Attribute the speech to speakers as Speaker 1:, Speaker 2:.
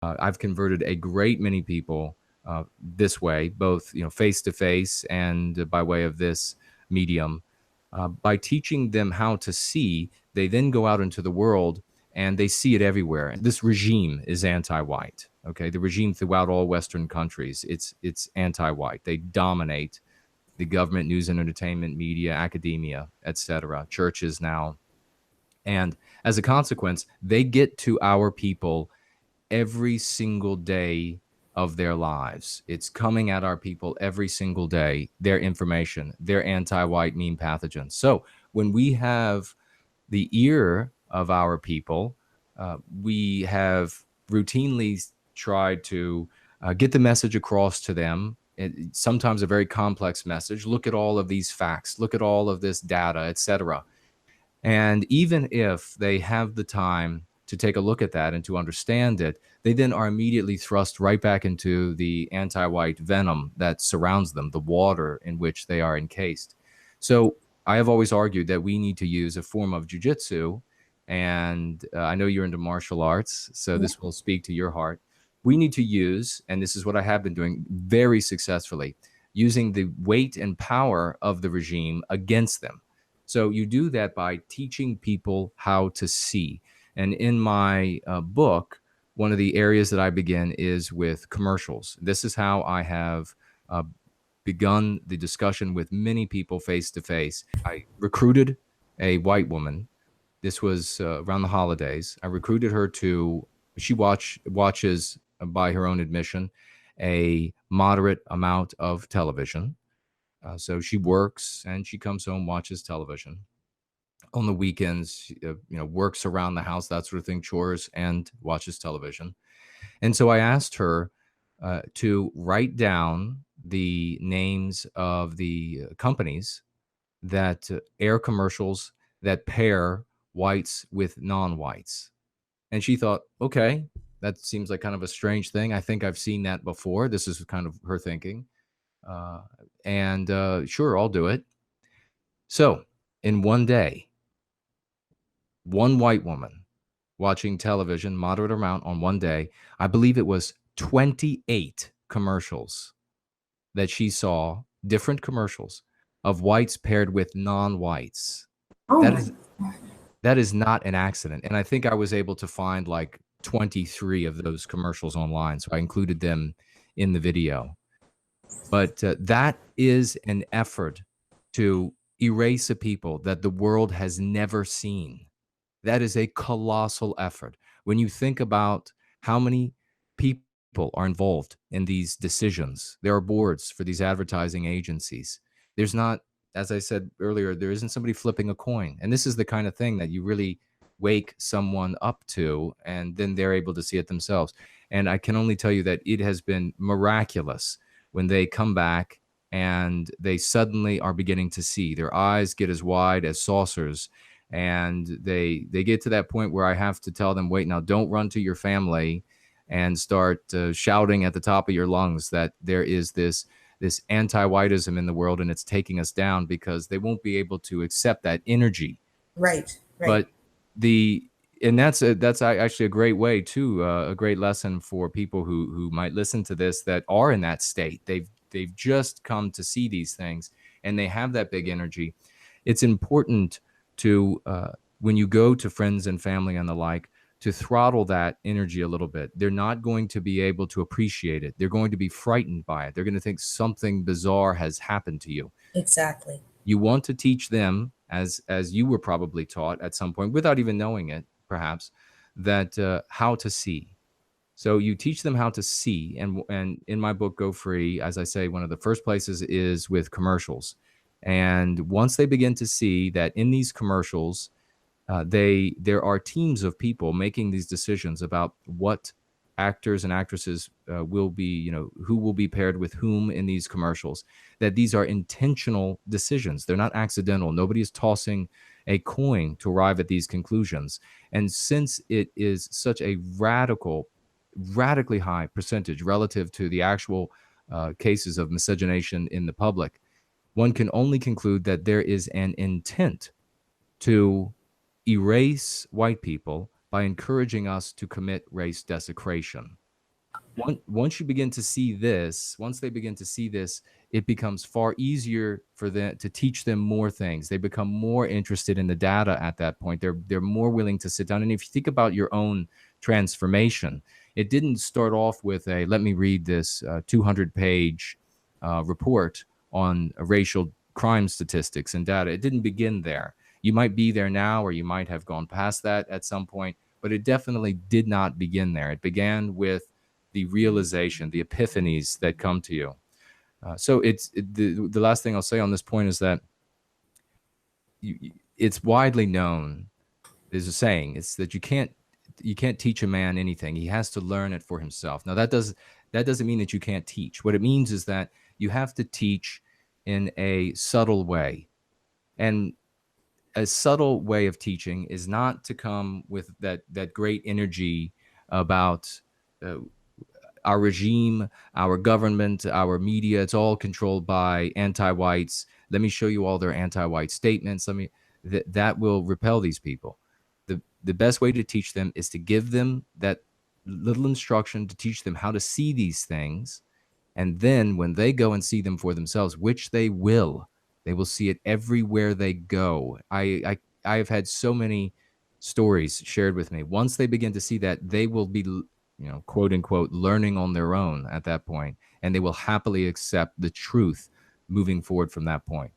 Speaker 1: I've converted a great many people this way, both face to face and by way of this medium. By teaching them how to see, they then go out into the world and they see it everywhere. This regime is anti-white. Okay, the regime throughout all Western countries, it's anti-white. They dominate the government, news and entertainment, media, academia, etc., churches now. And as a consequence, they get to our people every single day of their lives. It's coming at our people every single day, their information, their anti-white meme pathogens. So when we have the ear of our people, we have routinely tried to get the message across to them. Sometimes a very complex message. Look at all of these facts. Look at all of this data, etc. And even if they have the time to take a look at that and to understand it, they then are immediately thrust right back into the anti-white venom that surrounds them, the water in which they are encased. So I have always argued that we need to use a form of jujitsu, and I know you're into martial arts, so this will speak to your heart. We need to use, and this is what I have been doing very successfully, using the weight and power of the regime against them. So you do that by teaching people how to see. And in my book, one of the areas that I begin is with commercials. This is how I have begun the discussion with many people face to face. I recruited a white woman. This was around the holidays. I recruited her to, she watches, by her own admission, a moderate amount of television. So she works and she comes home, watches television. On the weekends, works around the house, that sort of thing, chores, and watches television. And so I asked her to write down the names of the companies that air commercials that pair whites with non-whites. And she thought, okay, that seems like kind of a strange thing. I think I've seen that before. This is kind of her thinking. And sure, I'll do it. So in one day, one white woman watching television, moderate amount on one day, I believe it was 28 commercials that she saw, different commercials of whites paired with non-whites.
Speaker 2: Oh
Speaker 1: That
Speaker 2: my.
Speaker 1: is that is not an accident. And I think I was able to find like 23 of those commercials online. So I included them in the video. But that is an effort to erase a people that the world has never seen. That is a colossal effort. When you think about how many people are involved in these decisions, there are boards for these advertising agencies. There's not, as I said earlier, there isn't somebody flipping a coin. And this is the kind of thing that you really wake someone up to, and then they're able to see it themselves. And I can only tell you that it has been miraculous when they come back and they suddenly are beginning to see. Their eyes get as wide as saucers, and they get to that point where I have to tell them, wait, now don't run to your family and start shouting at the top of your lungs that there is this anti-whiteism in the world and it's taking us down, because they won't be able to accept that energy.
Speaker 2: Right, right.
Speaker 1: But the and that's actually a great way too, a great lesson for people who might listen to this that are in that state. They've just come to see these things and they have that big energy. It's important to when you go to friends and family and the like, to throttle that energy a little bit. They're not going to be able to appreciate it. They're going to be frightened by it. They're going to think something bizarre has happened to you.
Speaker 2: Exactly.
Speaker 1: You want to teach them, as you were probably taught at some point without even knowing it, perhaps, that how to see. So you teach them how to see. And in my book, Go Free, as I say, one of the first places is with commercials. And once they begin to see that in these commercials, there are teams of people making these decisions about what actors and actresses will be, who will be paired with whom in these commercials, that these are intentional decisions. They're not accidental. Nobody is tossing a coin to arrive at these conclusions. And since it is such a radically high percentage relative to the actual cases of miscegenation in the public, one can only conclude that there is an intent to erase white people by encouraging us to commit race desecration. Once you begin to see this, once they begin to see this, it becomes far easier for them to teach them more things. They become more interested in the data at that point. They're more willing to sit down. And if you think about your own transformation, it didn't start off with a let me read this 200-page report on racial crime statistics and data. It didn't begin there. You might be there now, or you might have gone past that at some point, but it definitely did not begin there. It began with the realization, the epiphanies that come to you. So the last thing I'll say on this point is that it's widely known. There's a saying. It's that you can't teach a man anything. He has to learn it for himself. Now that doesn't mean that you can't teach. What it means is that you have to teach in a subtle way. And a subtle way of teaching is not to come with that great energy about uh, our regime, our government, our media. It's all controlled by anti-whites. Let me show you all their anti-white statements. That will repel these people. The best way to teach them is to give them that little instruction to teach them how to see these things, and then when they go and see them for themselves, which they will see it everywhere they go. I have had so many stories shared with me. Once they begin to see that, they will be, quote unquote, learning on their own at that point, and they will happily accept the truth moving forward from that point.